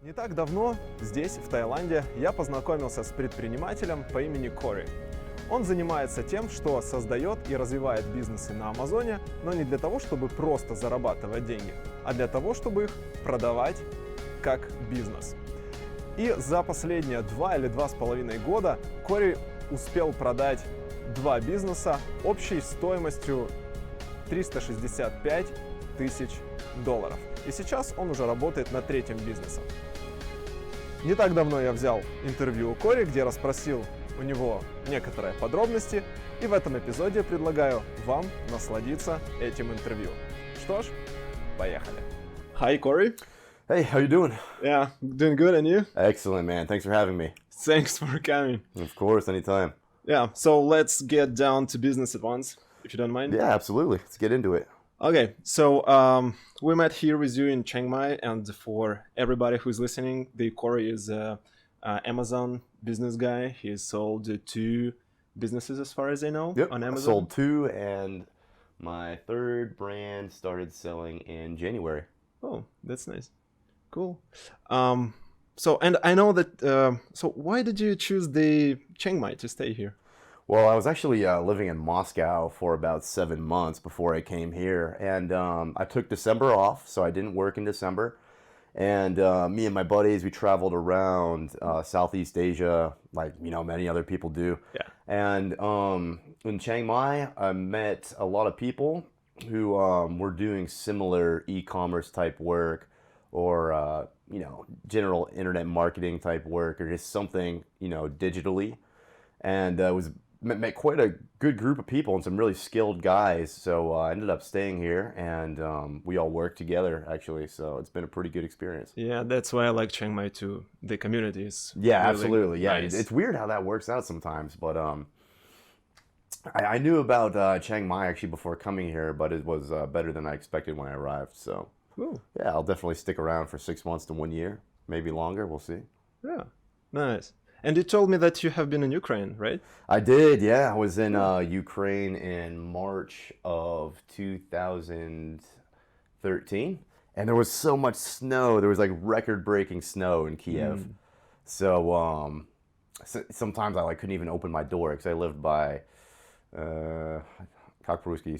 Не так давно здесь, в Таиланде, я познакомился с предпринимателем по имени Кори. Он занимается тем, что создает и развивает бизнесы на Амазоне, но не для того, чтобы просто зарабатывать деньги, а для того, чтобы их продавать как бизнес. И за последние 2 или 2,5 года Кори успел продать 2 бизнеса общей стоимостью $365 тысяч. И сейчас он уже работает над 3-м бизнесом. Не так давно я взял интервью у Кори, где расспросил у него некоторые подробности, и в этом эпизоде предлагаю вам насладиться этим интервью. Что ж, поехали. Hi, Corey. Hey, how you doing? Yeah, doing good, and you? Excellent, man. Thanks for having me. Thanks for coming. Of course, anytime. Yeah, so let's get down to business at once, if you don't mind. Yeah, absolutely. Let's get into it. Okay, so we met here with you in Chiang Mai, and for everybody who's listening, the Corey is a Amazon business guy. He's sold 2 businesses as far as I know on Amazon. I sold 2, and my 3rd brand started selling in January. Oh, that's nice. Cool. So, and I know that, so why did you choose the Chiang Mai to stay here? Well, I was actually living in Moscow for about 7 months before I came here, and I took December off, so I didn't work in December. And me and my buddies, we traveled around Southeast Asia, like many other people do. Yeah. And in Chiang Mai, I met a lot of people who were doing similar e-commerce type work, or general internet marketing type work, or just something digitally. And it was met quite a good group of people and some really skilled guys. So I ended up staying here, and we all worked together actually. So it's been a pretty good experience. Yeah, that's why I like Chiang Mai too. The community is Yeah, really absolutely. Yeah, nice. it's weird how that works out sometimes. But I knew about Chiang Mai actually before coming here, but it was better than I expected when I arrived. So Cool. yeah, I'll definitely stick around for 6 months to 1 year, maybe longer. We'll see. Yeah, nice. And you told me that you have been in Ukraine, right? I did, yeah. I was in Ukraine in March of 2013, and there was so much snow. There was like record-breaking snow in Kiev. So sometimes I couldn't even open my door because I lived by как по-русски,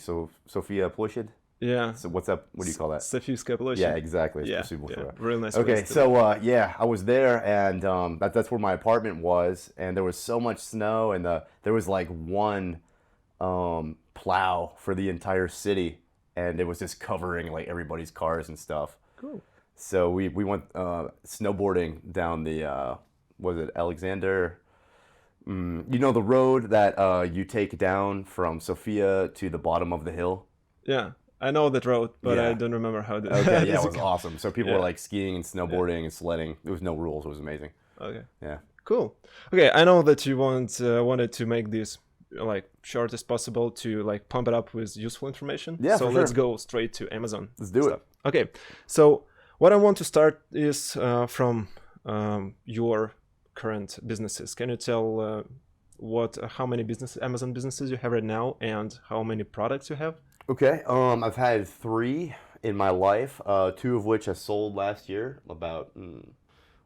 София площадь. Yeah. So what's up? What do you call that? Софийская площадь. Yeah, exactly. Yeah, Спасибо yeah. большое. Really nice Okay, place to so yeah, I was there, and that's where my apartment was, and there was so much snow, and there was like one plow for the entire city, and it was just covering like everybody's cars and stuff. Cool. So we went snowboarding down the was it Alexander? The road that you take down from Sofia to the bottom of the hill. Yeah, I know that road, but Yeah. I don't remember how to. Okay, yeah, it was awesome. So people were Yeah. like skiing and snowboarding and sledding. There was no rules. It was amazing. Okay. Yeah. Cool. Okay, I know that you wanted to make this like short as possible to like pump it up with useful information. Yeah, So for let's sure. go straight to Amazon. Let's do it. Okay. So what I want to start is from your current businesses. Can you tell how many Amazon businesses you have right now, and how many products you have? Okay. I've had 3 in my life. 2 of which I sold last year. About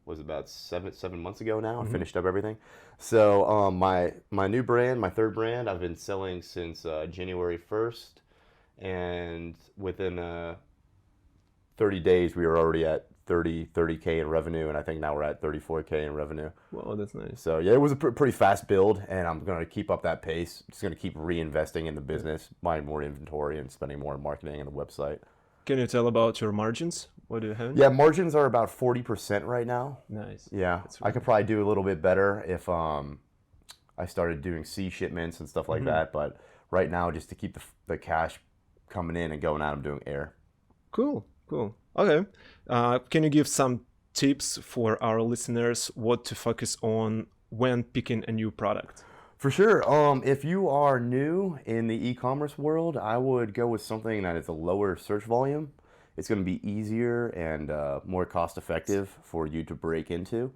about 7 months ago now. I finished up everything. So my new brand, my 3rd brand, I've been selling since January 1st, and within 30 days we were already at 30K in revenue, and I think now we're at 34K in revenue. Wow, that's nice. So yeah, it was a pretty fast build, and I'm going to keep up that pace. Just going to keep reinvesting in the business, buying more inventory, and spending more on marketing and the website. Can you tell about your margins? What do you have? Yeah, margins are about 40% right now. Nice. Yeah, That's I could probably do a little bit better if I started doing sea shipments and stuff like that. But right now, just to keep the cash coming in and going out, I'm doing air. Cool. Okay. Can you give some tips for our listeners what to focus on when picking a new product? For sure. If you are new in the e-commerce world, I would go with something that is a lower search volume. It's going to be easier and more cost effective for you to break into.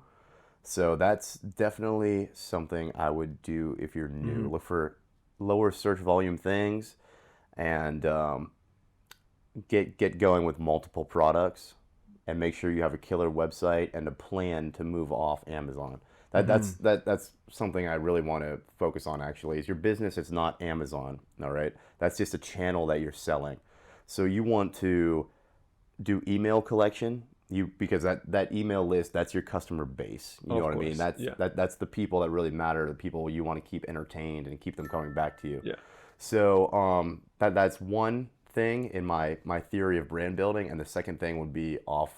So that's definitely something I would do if you're new. Look for lower search volume things, and get going with multiple products, and make sure you have a killer website and a plan to move off Amazon. That's something I really want to focus on, actually. Is your business is not Amazon, all right? That's just a channel that you're selling. So you want to do email collection, because that email list, that's your customer base. You know what I mean? That's the people that really matter, the people you want to keep entertained and keep them coming back to you. Yeah. So that's one thing in my theory of brand building, and the second thing would be off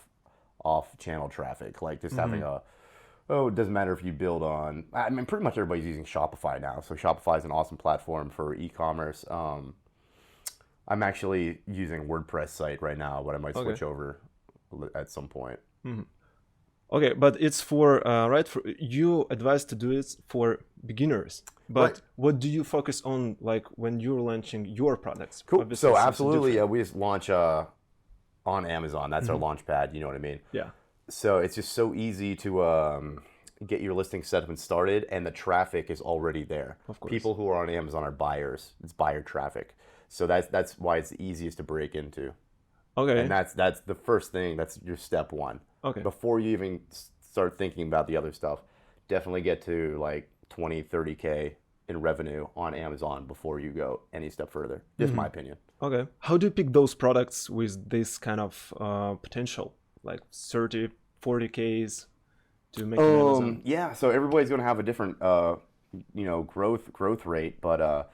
channel traffic, like just having it doesn't matter if you build on, I mean, pretty much everybody's using Shopify now. So Shopify is an awesome platform for e-commerce. I'm actually using WordPress site right now, but I might switch over at some point. Okay, but it's for, right, for, you advise to do it for beginners. But what do you focus on, like, when you're launching your products? Cool. Obviously, so absolutely, we just launch on Amazon. That's our launch pad, you know what I mean? Yeah. So it's just so easy to get your listing set up and started, and the traffic is already there. Of course. People who are on Amazon are buyers. It's buyer traffic. So that's why it's the easiest to break into. Okay. And that's the first thing. That's your step one. Okay. Before you even start thinking about the other stuff, definitely get to like 20, 30K in revenue on Amazon before you go any step further. Just my opinion. Okay. How do you pick those products with this kind of potential, like 30, 40Ks to make an Amazon? Yeah, so everybody's going to have a different, growth rate, but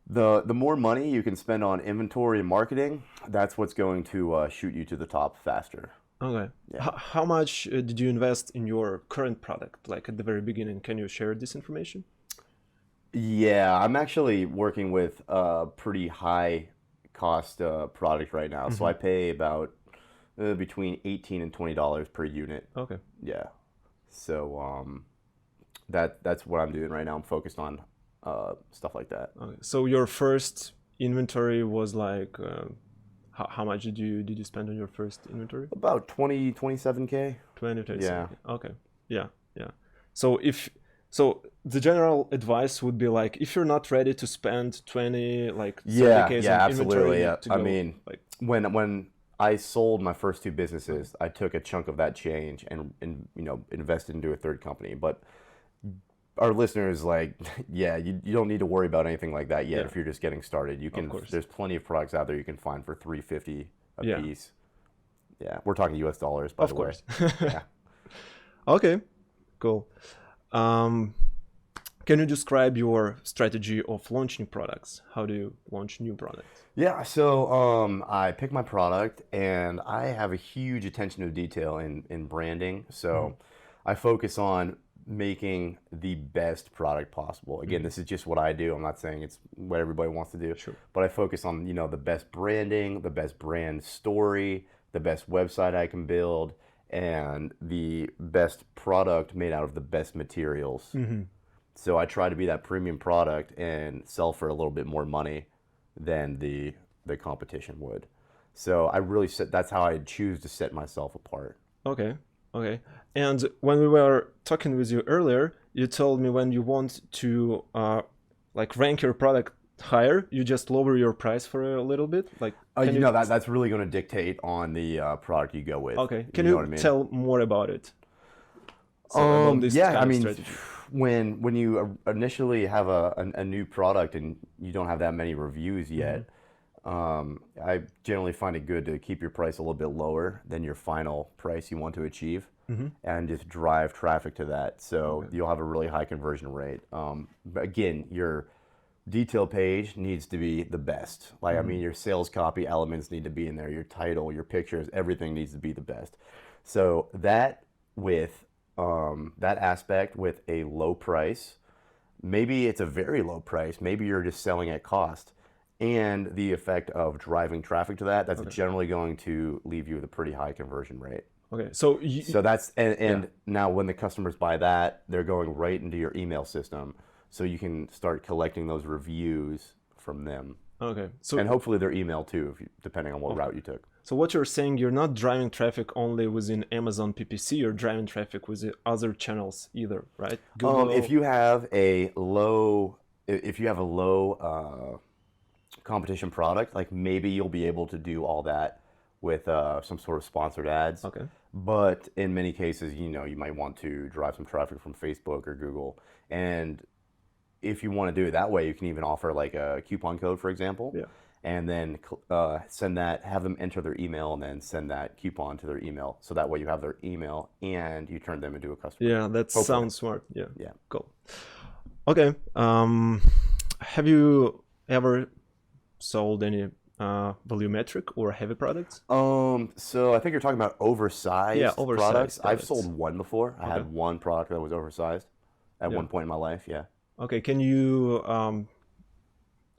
the more money you can spend on inventory and marketing, that's what's going to shoot you to the top faster. Okay. Yeah. How much did you invest in your current product, like at the very beginning? Can you share this information? Yeah, I'm actually working with a pretty high cost product right now. So I pay about between $18 and $20 per unit. Okay. Yeah. So that's what I'm doing right now. I'm focused on stuff like that. Okay. So your first inventory was like, how much did you spend on your first inventory? About 27K. 20, Yeah. Okay. Yeah. So the general advice would be like, if you're not ready to spend 20, like 30K on absolutely. inventory, Yeah, to go, I mean, like, when I sold my first two businesses, I took a chunk of that change and invested into a third company. But our listeners, like, you don't need to worry about anything like that yet if you're just getting started. You can. There's plenty of products out there you can find for $350 a piece. Yeah, we're talking US dollars, by the way. Of course. Yeah. Okay, cool. Can you describe your strategy of launching products? How do you launch new products? Yeah, so I pick my product, and I have a huge attention to detail in branding. So I focus on making the best product possible. Again, this is just what I do. I'm not saying it's what everybody wants to do. Sure. But I focus on, the best branding, the best brand story, the best website I can build, and the best product made out of the best materials. So I try to be that premium product and sell for a little bit more money than the competition would. So I really that's how I choose to set myself apart. Okay. And when we were talking with you earlier, you told me when you want to rank your product higher, you just lower your price for a little bit. Like, that's really going to dictate on the product you go with. Okay. Can you tell more about it? So about this strategy. When you initially have a new product and you don't have that many reviews yet, I generally find it good to keep your price a little bit lower than your final price you want to achieve, and just drive traffic to that. So you'll have a really high conversion rate. But again, your detail page needs to be the best. Like, I mean, your sales copy elements need to be in there. Your title, your pictures, everything needs to be the best. So that with that aspect with a low price, maybe it's a very low price, maybe you're just selling at cost, and the effect of driving traffic to that's generally going to leave you with a pretty high conversion rate. Okay, so that's now when the customers buy that, they're going right into your email system, so you can start collecting those reviews from them. Okay, and hopefully their email too, depending on what route you took. So what you're saying, you're not driving traffic only within Amazon PPC, you're driving traffic with the other channels either, right? Google. If you have a low competition product, like maybe you'll be able to do all that with some sort of sponsored ads. Okay. But in many cases, you know, you might want to drive some traffic from Facebook or Google. And if you want to do it that way, you can even offer like a coupon code, for example. Yeah. And then send that, have them enter their email and then send that coupon to their email. So that way you have their email and you turn them into a customer. Yeah, that Hopefully. sounds smart. Yeah. Yeah. Cool. Okay. Have you ever sold any volumetric or heavy products? So I think you're talking about oversized, products. I've sold one before. I had one product that was oversized at one point in my life. Yeah. Okay. Can you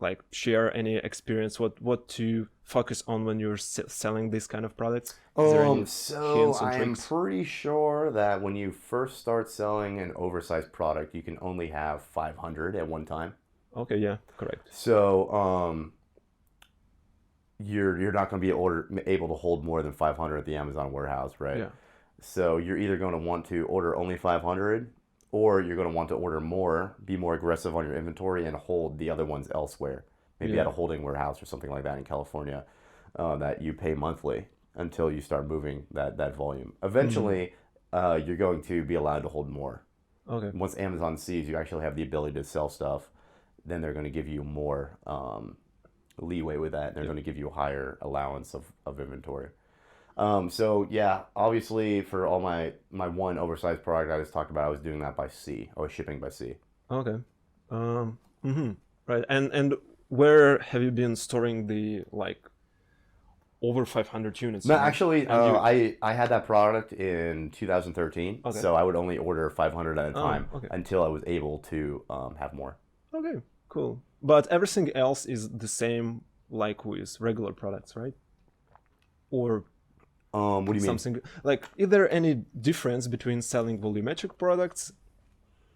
like share any experience? What to focus on when you're selling this kind of products? Is there any so I'm pretty sure that when you first start selling an oversized product, you can only have 500 at one time. Okay. Yeah. Correct. So you're not going to be able to hold more than 500 at the Amazon warehouse, right? Yeah. So you're either going to want to order only 500, or you're going to want to order more, be more aggressive on your inventory, and hold the other ones elsewhere. Maybe at a holding warehouse or something like that in California that you pay monthly until you start moving that volume. Eventually, you're going to be allowed to hold more. Okay. Once Amazon sees you actually have the ability to sell stuff, then they're going to give you more leeway with that. They're going to give you a higher allowance of inventory. So yeah, obviously for all my one oversized product I just talked about, I was doing that by sea. I was shipping by sea. Okay. Right. And where have you been storing the like over 500 units? No, actually, I had that product in 2013. Okay. So I would only order 500 at a time okay. until I was able to have more. Okay, cool. But everything else is the same like with regular products, right? Or what do you something like, is there any difference between selling volumetric products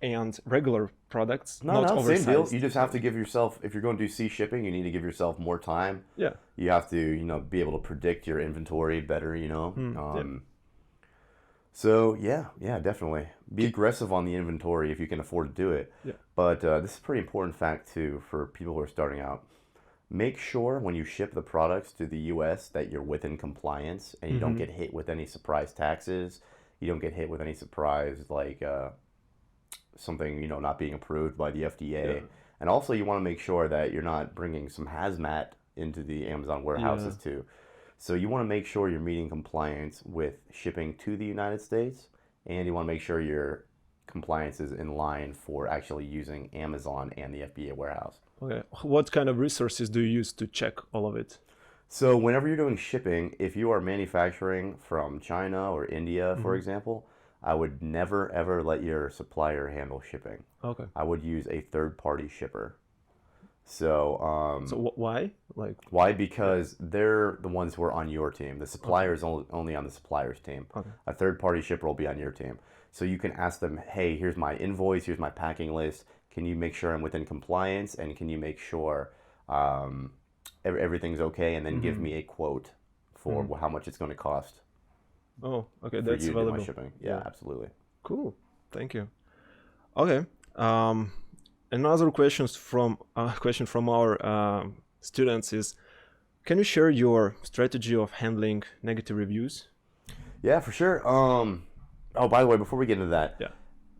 and regular products? No, same deal. You just have to give yourself, if you're going to do sea shipping, you need to give yourself more time. Yeah. You have to, you know, be able to predict your inventory better, you know. So yeah, definitely. Be aggressive on the inventory if you can afford to do it. Yeah. But this is a pretty important fact too for people who are starting out. Make sure when you ship the products to the US that you're within compliance and you don't get hit with any surprise taxes. You don't get hit with any surprise like something, you know, not being approved by the FDA. Yeah. And also you want to make sure that you're not bringing some hazmat into the Amazon warehouses too. So you want to make sure you're meeting compliance with shipping to the United States, and you want to make sure your compliance is in line for actually using Amazon and the FBA warehouse. Okay. What kind of resources do you use to check all of it? So whenever you're doing shipping, if you are manufacturing from China or India, for example, I would never ever let your supplier handle shipping. Okay. I would use a third-party shipper. So why? Why? Because they're the ones who are on your team. The supplier is only on the supplier's team. Okay. A third-party shipper will be on your team. So you can ask them, hey, here's my invoice, here's my packing list. Can you make sure I'm within compliance? And can you make sure everything's okay? And then give me a quote for how much it's going to cost. Oh, okay. That's valuable. My shipping. Yeah, absolutely. Cool. Thank you. Okay. Another question from our students is, can you share your strategy of handling negative reviews? Yeah, for sure. Oh, by the way, before we get into that,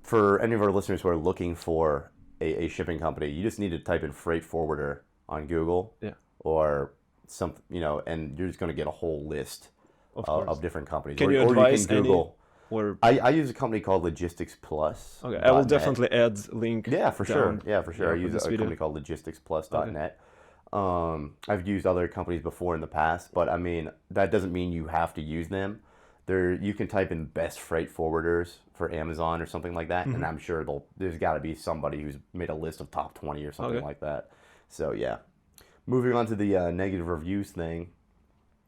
for any of our listeners who are looking for a shipping company, you just need to type in freight forwarder on Google, or something, you know, and you're just going to get a whole list of different companies. Can you advise you can Google? I use a company called Logistics Plus. Okay, I will definitely add link. Yeah, for sure. Yeah, for sure. I use a company called logisticsplus.net. I've used other companies before in the past, but I mean, that doesn't mean you have to use them. You can type in best freight forwarders for Amazon or something like that, and I'm sure there's got to be somebody who's made a list of top 20 or something like that. So yeah. Moving on to the negative reviews thing,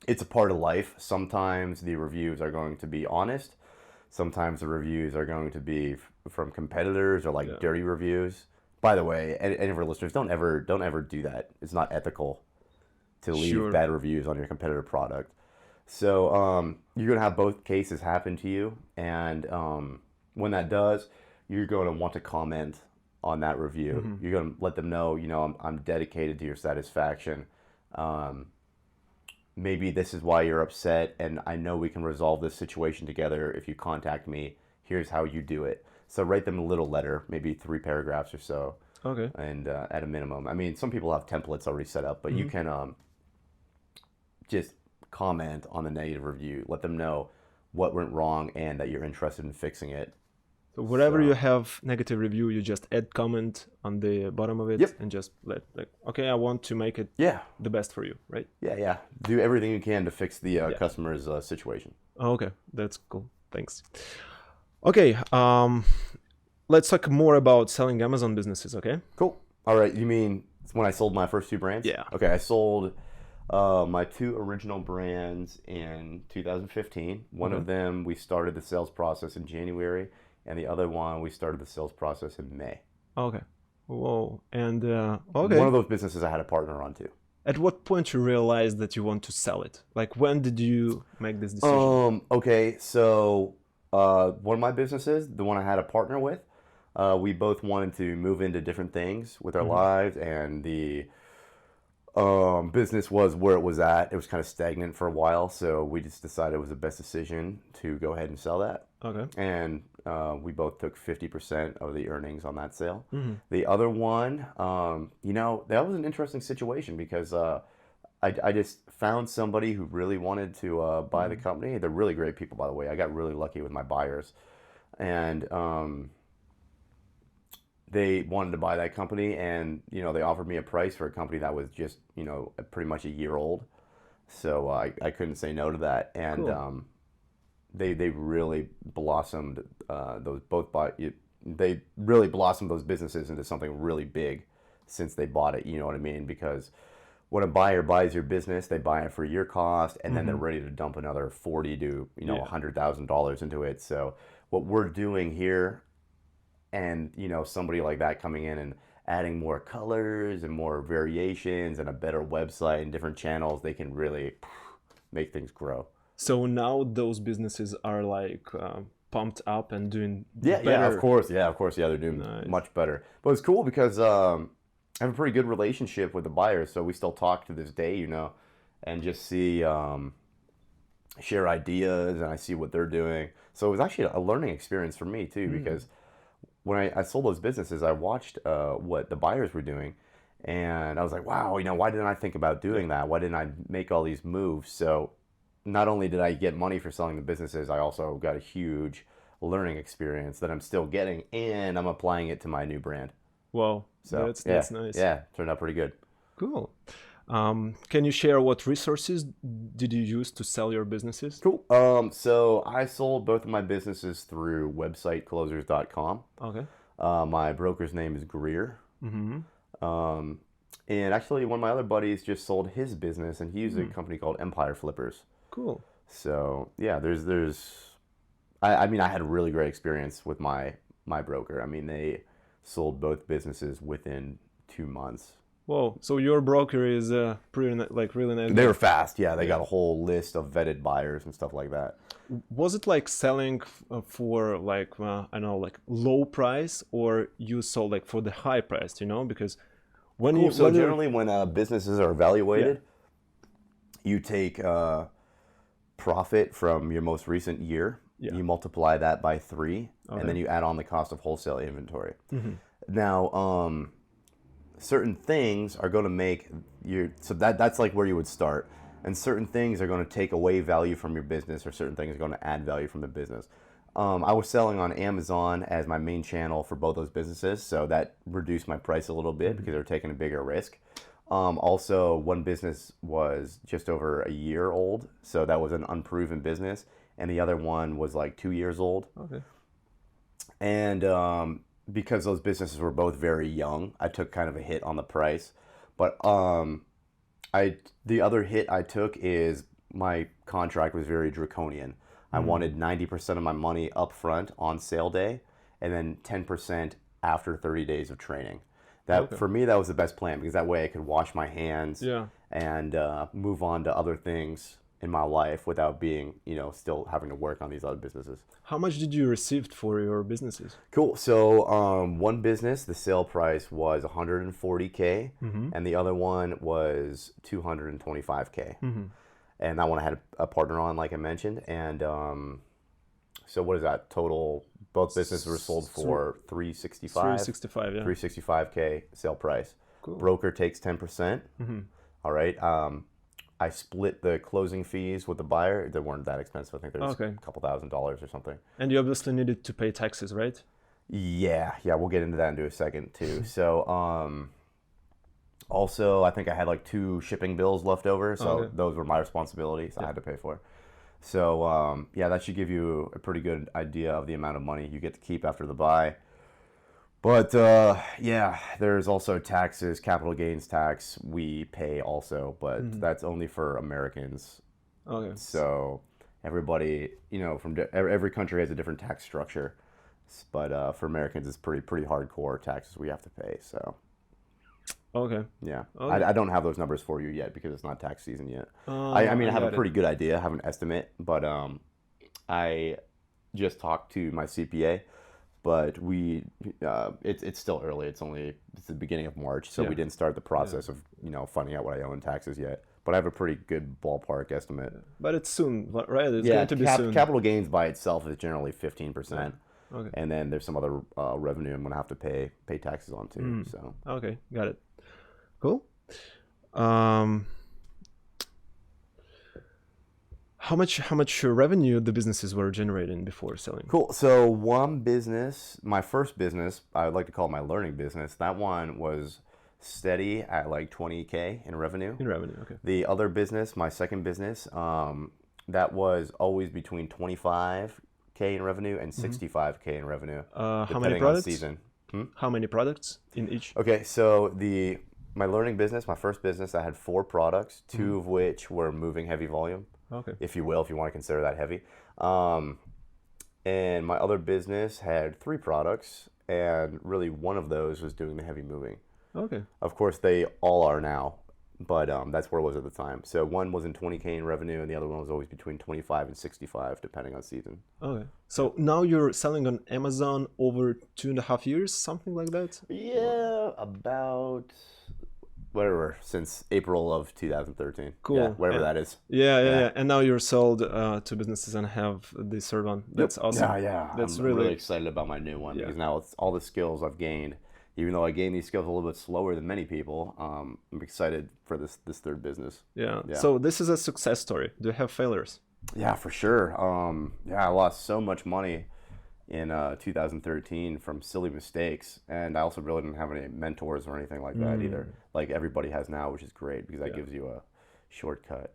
it's a part of life. Sometimes the reviews are going to be honest. Sometimes the reviews are going to be from competitors or like dirty reviews. By the way, any of our listeners, don't ever do that. It's not ethical to leave bad reviews on your competitor product. So you're going to have both cases happen to you. And when that does, you're going to want to comment on that review. You're going to let them know, you know, I'm dedicated to your satisfaction. maybe this is why you're upset, and I know we can resolve this situation together if you contact me. Here's how you do it. So write them a little letter, maybe 3 paragraphs or so. Okay. And at a minimum, I mean, some people have templates already set up, but you can just comment on the negative review. Let them know what went wrong and that you're interested in fixing it. So wherever you have negative review, you just add comment on the bottom of it and just let okay, I want to make it the best for you, right? Yeah. Do everything you can to fix the customer's situation. Okay, that's cool. Thanks. Okay, let's talk more about selling Amazon businesses, okay? Cool. All right, you mean when I sold my first 2 brands? Yeah. Okay, I sold my 2 original brands in 2015. One of them, we started the sales process in January, and the other one, we started the sales process in May. Okay. Whoa. And, okay. One of those businesses I had a partner on too. At what point you realized that you want to sell it? Like, when did you make this decision? Okay, so one of my businesses, the one I had a partner with, we both wanted to move into different things with our lives, and the business was where it was at. It was kind of stagnant for a while, so we just decided it was the best decision to go ahead and sell that. Okay. And we both took 50% of the earnings on that sale. The other one, you know, that was an interesting situation because I just found somebody who really wanted to buy the company. They're really great people, by the way. I got really lucky with my buyers. And they wanted to buy that company, and, you know, they offered me a price for a company that was just, you know, pretty much a year old. So I couldn't say no to that. And Cool. they really blossomed they really blossomed those businesses into something really big since they bought it. You know what I mean? Because when a buyer buys your business, they buy it for your cost, and then they're ready to dump another $40,000 to $100,000 into it. So what we're doing here, and you know, somebody like that coming in and adding more colors and more variations and a better website and different channels, they can really make things grow. So now those businesses are like pumped up and doing Yeah, better. of course, they're doing much better. But it's cool because I have a pretty good relationship with the buyers, so we still talk to this day, you know, and just see, share ideas, and I see what they're doing. So it was actually a learning experience for me too, because when I sold those businesses, I watched what the buyers were doing, and I was like, wow, you know, why didn't I think about doing that? Why didn't I make all these moves? So not only did I get money for selling the businesses, I also got a huge learning experience that I'm still getting, and I'm applying it to my new brand. Wow, So that's nice. Yeah, turned out pretty good. Cool. Can you share what resources did you use to sell your businesses? Cool. So I sold both of my businesses through websiteclosers.com. Okay. My broker's name is Greer. And actually, one of my other buddies just sold his business, and he used a company called Empire Flippers. Cool. So yeah, I mean, I had a really great experience with my broker. I mean, they sold both businesses within 2 months. Whoa. So your broker is pretty really nice. They were fast. Yeah, they got a whole list of vetted buyers and stuff like that. Was it like selling for like I don't know, like low price, or you sold like for the high price? You know, because when generally when businesses are evaluated, you take profit from your most recent year. You multiply that by 3, and then you add on the cost of wholesale inventory. Now, certain things are going to make that's like where you would start, and certain things are going to take away value from your business, or certain things are going to add value from the business. I was selling on Amazon as my main channel for both those businesses, so that reduced my price a little bit because they were taking a bigger risk. Also, one business was just over a year old, so that was an unproven business, and the other one was like 2 years old. Okay. And because those businesses were both very young, I took kind of a hit on the price. But the other hit I took is my contract was very draconian. I wanted 90% of my money up front on sale day, and then 10% after 30 days of training. For me, that was the best plan, because that way I could wash my hands and move on to other things in my life without being, you know, still having to work on these other businesses. How much did you receive for your businesses? Cool. So one business, the sale price was $140K, and the other one was $225K. and that one I had a partner on, like I mentioned. And so what is that total? Both businesses were sold for 365. 365, yeah. 365K sale price. Cool. Broker takes 10%. All right. I split the closing fees with the buyer. They weren't that expensive. I think there's a couple $1,000s or something. And you obviously needed to pay taxes, right? Yeah, we'll get into that in a second too. So, also, I think I had like 2 shipping bills left over, so those were my responsibilities. I had to pay for. So, yeah, that should give you a pretty good idea of the amount of money you get to keep after the buy. But yeah, there's also taxes, capital gains tax we pay also, but that's only for Americans. Okay. So everybody, from every country has a different tax structure, but for Americans, it's pretty hardcore taxes we have to pay. So. Okay. Yeah. Okay. I don't have those numbers for you yet because it's not tax season yet. I mean, I have a pretty good idea, I have an estimate, but I just talked to my CPA. But it's still early. It's the beginning of March, so we didn't start the process of finding out what I owe in taxes yet. But I have a pretty good ballpark estimate. But it's soon, right? It's going to be soon. Capital gains by itself is generally 15%. Yeah. Okay. And then there's some other revenue I'm going to have to pay taxes on too. So. Okay, got it. Cool. How much revenue the businesses were generating before selling? Cool. So one business, my first business, I would like to call it my learning business. That one was steady at like 20K in revenue. In revenue, okay. The other business, my second business, that was always between 25K in revenue and 65K in revenue. How many depending products? on season. How many products in each? Okay, so my learning business, my first business, I had 4 products, 2 of which were moving heavy volume. Okay. If you will, if you want to consider that heavy. And my other business had 3 products, and really one of those was doing the heavy moving. Okay. Of course, they all are now, but that's where it was at the time. So one was in 20K in revenue, and the other one was always between 25 and 65, depending on season. Okay. So now you're selling on Amazon over 2.5 years, something like that? Yeah, about... whatever, since April of 2013. Cool. Yeah, whatever that is. Yeah. And now you're sold to businesses and have the serve on. That's awesome. Yeah. That's I'm really excited about my new one because now it's all the skills I've gained. Even though I gained these skills a little bit slower than many people, I'm excited for this third business. Yeah. So this is a success story. Do you have failures? Yeah, for sure. I lost so much money in 2013 from silly mistakes, and I also really didn't have any mentors or anything like that either, like everybody has now, which is great because that gives you a shortcut.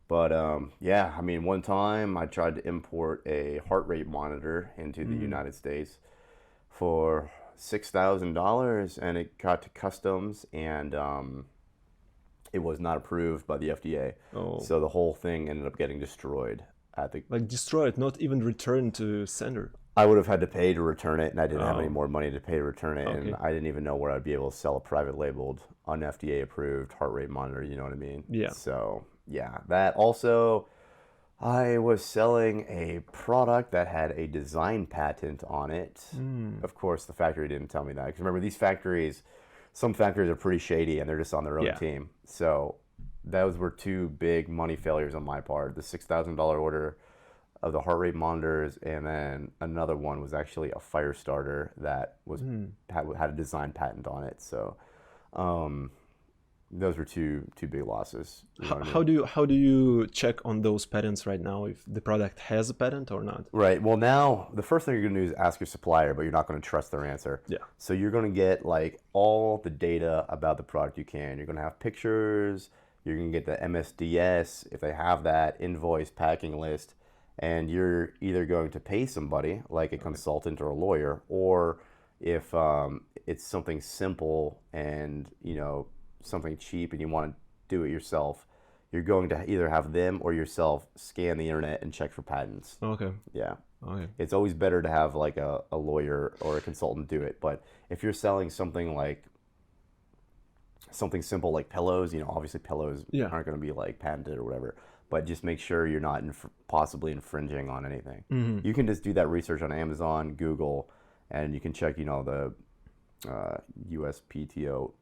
But I mean, one time I tried to import a heart rate monitor into the United States for $6,000, and it got to customs, and it was not approved by the FDA. So the whole thing ended up getting destroyed at the destroyed, not even returned to sender. I would have had to pay to return it, and I didn't have any more money to pay to return it, and I didn't even know where I'd be able to sell a private labeled, un-FDA approved heart rate monitor, you know what I mean? Yeah. So, yeah, that also, I was selling a product that had a design patent on it. Of course, the factory didn't tell me that, because remember, these factories, some factories are pretty shady, and they're just on their own team. So, those were 2 big money failures on my part. The $6,000 order of the heart rate monitors, and then another one was actually a fire starter that was had a design patent on it. So those were two big losses. How do you check on those patents right now, if the product has a patent or not? Right. Well, now the first thing you're going to do is ask your supplier, but you're not going to trust their answer. Yeah. So you're going to get like all the data about the product you can. You're going to have pictures. You're going to get the MSDS if they have that, invoice, packing list. And you're either going to pay somebody, like a consultant or a lawyer, or if it's something simple and, something cheap and you want to do it yourself, you're going to either have them or yourself scan the internet and check for patents. Okay. Yeah. Okay. It's always better to have like a lawyer or a consultant do it. But if you're selling something simple like pillows, obviously pillows aren't going to be like patented or whatever. But just make sure you're not possibly infringing on anything. You can just do that research on Amazon, Google, and you can check, the USPTO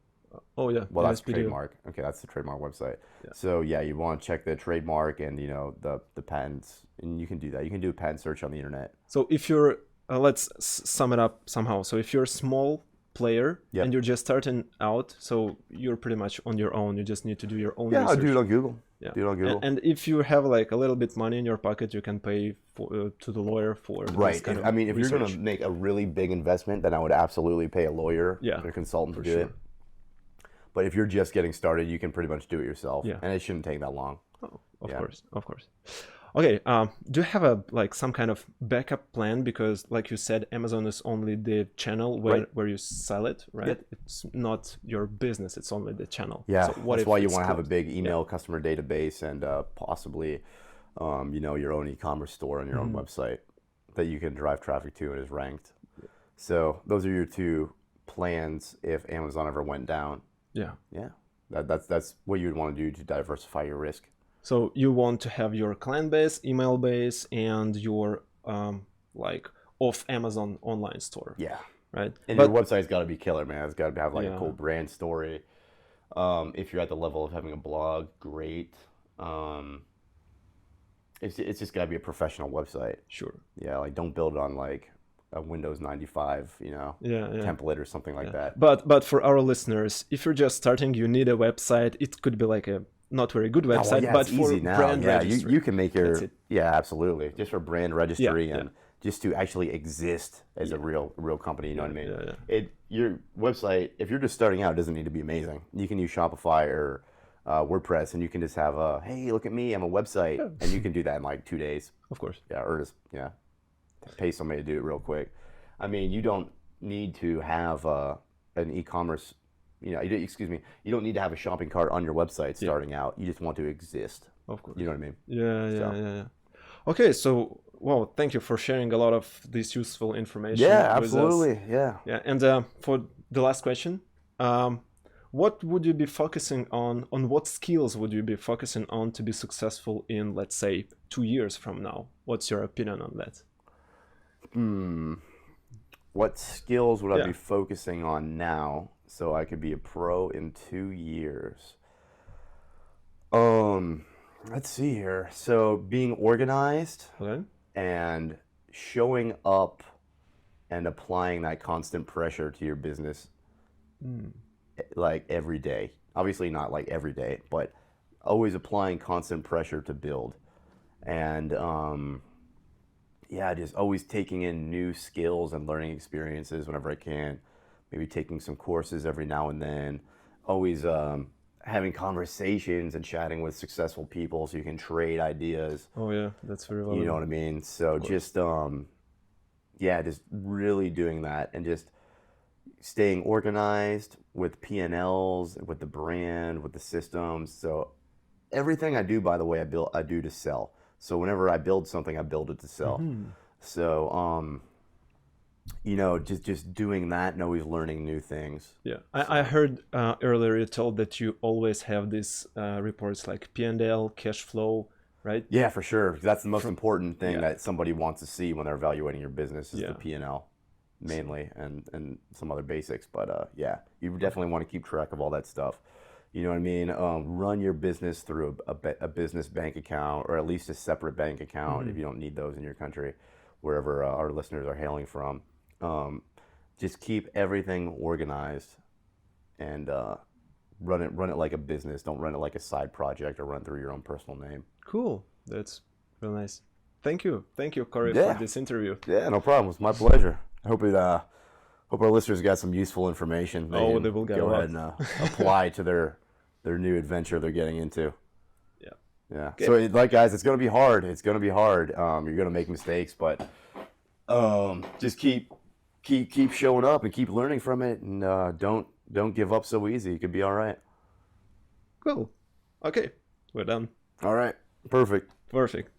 Oh yeah. Well, that's USPTO. trademark. Okay, that's the trademark website. Yeah. So yeah, you want to check the trademark and the patents, and you can do that. You can do a patent search on the internet. So if you're, let's sum it up somehow. So if you're a small player Yep. and you're just starting out, so you're pretty much on your own. You just need to do your own Yeah, I'll research. do it on Google. Yeah. Do it on Google. And if you have like a little bit money in your pocket, you can pay for, to the lawyer for this Right. kind of I mean, if you're going research. to make a really big investment, then I would absolutely pay a lawyer Yeah, or a consultant to for do sure. it. But if you're just getting started, you can pretty much do it yourself, Yeah. and it shouldn't take that long. Oh, of Yeah. course, of course. Okay, do you have a like some kind of backup plan? Because like you said, Amazon is only the channel where you sell it, right? Yep. It's not your business, it's only the channel. Yeah, So what that's if why you it's want to have a closed? big email customer database and possibly, your own e-commerce store on your own website that you can drive traffic to and is ranked. So those are your two plans if Amazon ever went down. Yeah. Yeah, that's what you'd want to do to diversify your risk. So you want to have your client base, email base, and your like off Amazon online store, Yeah. right? And But your website's got to be killer, man. It's got to have like Yeah. a cool brand story. If you're at the level of having a blog, great. It's just got to be a professional website. sure. Yeah, like don't build it on like a Windows 95, Yeah, yeah. template or something like that. But for our listeners, if you're just starting, you need a website. It could be like a not very good Oh, well, website, yeah, but it's for easy now. brand Yeah, registry. you can make your That's it. yeah, absolutely. Just for brand registry Yeah, and just to actually exist as a real company. You know what I mean? Yeah, yeah. Your website, if you're just starting out, it doesn't need to be amazing. You can use Shopify or WordPress, and you can just have a hey, look at me, I'm a website, and you can do that in like 2 days. Of course. Yeah, or just pay somebody to do it real quick. I mean, you don't need to have an e-commerce. You don't need to have a shopping cart on your website starting out. You just want to exist. Of course. You know what I mean? Yeah. Okay, so well, thank you for sharing a lot of this useful information. Yeah, with us. absolutely. Yeah. Yeah, and for the last question, what would you be focusing on? On what skills would you be focusing on to be successful in, let's say, 2 years from now? What's your opinion on that? What skills would I Yeah. be focusing on now so I could be a pro in 2 years? Let's see here. So being organized Okay. and showing up and applying that constant pressure to your business like every day. Obviously not like every day, but always applying constant pressure to build. And just always taking in new skills and learning experiences whenever I can. Maybe taking some courses every now and then. Always having conversations and chatting with successful people so you can trade ideas. Oh yeah, that's very valuable. You know what I mean? So just just really doing that and just staying organized with P&Ls, with the brand, with the systems. So everything I do, by the way, I do to sell. So whenever I build something, I build it to sell. So just doing that and always learning new things. Yeah, I heard earlier you told that you always have these reports like P&L, cash flow, right? Yeah, for sure. That's the most important thing that somebody wants to see when they're evaluating your business is the P&L mainly and some other basics. But you definitely want to keep track of all that stuff. You know what I mean? Run your business through a business bank account or at least a separate bank account if you don't need those in your country, wherever our listeners are hailing from. Just keep everything organized and run it like a business. Don't run it like a side project or run through your own personal name. Cool. That's real nice. Thank you, Corey, Yeah. for this interview. Yeah, no problem. It's my pleasure. I hope our listeners got some useful information. They will get go a lot. ahead and apply to their new adventure they're getting into. Yeah. Yeah. Okay. So, guys, it's gonna be hard. It's gonna be hard. You're gonna make mistakes, but just keep showing up and keep learning from it, and don't give up so easy. You could be all right. Cool. Okay, we're done. All right. Perfect. Perfect.